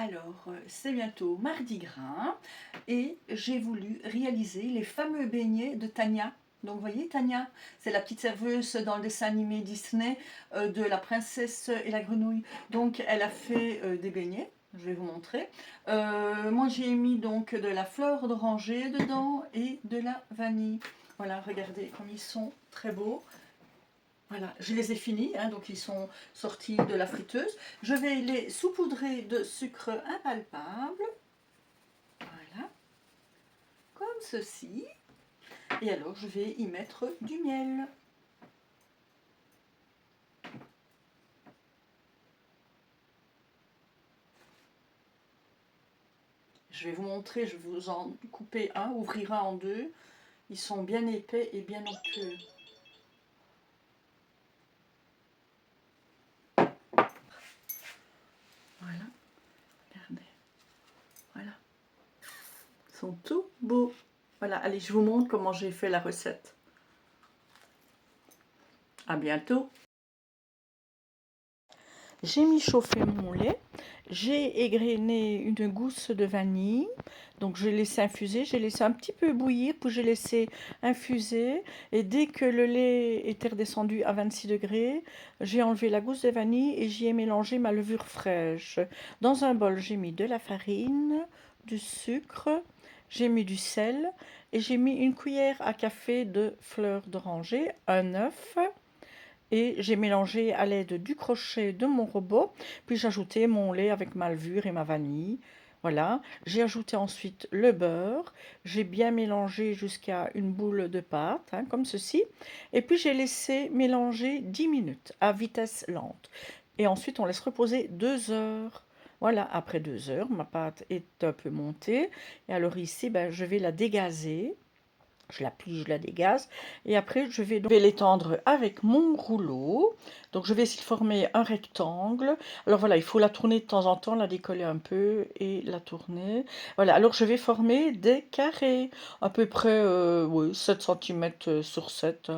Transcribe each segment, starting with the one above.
Alors, c'est bientôt Mardi Gras et j'ai voulu réaliser les fameux beignets de Tania. Donc, vous voyez, Tania, c'est la petite serveuse dans le dessin animé Disney de La Princesse et la Grenouille. Donc, elle a fait des beignets. Je vais vous montrer. Moi, j'ai mis donc de la fleur d'oranger dedans et de la vanille. Voilà, regardez comme ils sont très beaux. Voilà, je les ai finis, hein, donc ils sont sortis de la friteuse. Je vais les saupoudrer de sucre impalpable. Voilà, comme ceci. Et alors, je vais y mettre du miel. Je vais vous montrer, je vais vous en couper un, ouvrir un en deux. Ils sont bien épais et bien onctueux. Voilà, regardez. Voilà. Ils sont tout beaux. Voilà, allez, je vous montre comment j'ai fait la recette. À bientôt. J'ai mis chauffer mon lait, j'ai égrené une gousse de vanille, donc je l'ai laissé infuser, j'ai laissé un petit peu bouillir, puis j'ai laissé infuser, et dès que le lait était redescendu à 26 degrés, j'ai enlevé la gousse de vanille et j'y ai mélangé ma levure fraîche. Dans un bol, j'ai mis de la farine, du sucre, j'ai mis du sel, et j'ai mis une cuillère à café de fleur d'oranger, un œuf, et j'ai mélangé à l'aide du crochet de mon robot, puis j'ai ajouté mon lait avec ma levure et ma vanille. Voilà, j'ai ajouté ensuite le beurre, j'ai bien mélangé jusqu'à une boule de pâte, hein, comme ceci, et puis j'ai laissé mélanger 10 minutes à vitesse lente. Et ensuite on laisse reposer 2 heures. Voilà, après 2 heures, ma pâte est un peu montée, et alors ici, ben, je vais la dégazer. Je la plie, je la dégaze. Et après, je vais l'étendre avec mon rouleau. Donc, je vais essayer de former un rectangle. Alors, voilà, il faut la tourner de temps en temps, la décoller un peu et la tourner. Voilà, alors je vais former des carrés. À peu près oui, 7 cm sur 7.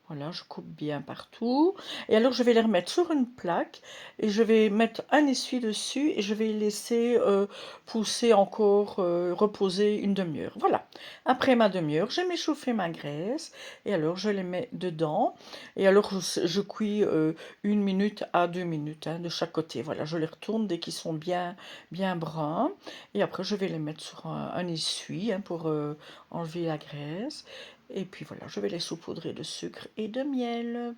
Voilà, je coupe bien partout. Et alors, je vais les remettre sur une plaque et je vais mettre un essuie dessus et je vais laisser pousser encore, reposer une demi-heure. Voilà. Après ma demi-heure, j'ai m'échauffé ma graisse et alors je les mets dedans. Et alors, je cuis 1 minute à 2 minutes hein, de chaque côté. Voilà, je les retourne dès qu'ils sont bien, bien bruns. Et après, je vais les mettre sur un essuie hein, pour enlever la graisse. Et puis voilà, je vais les saupoudrer de sucre et de miel.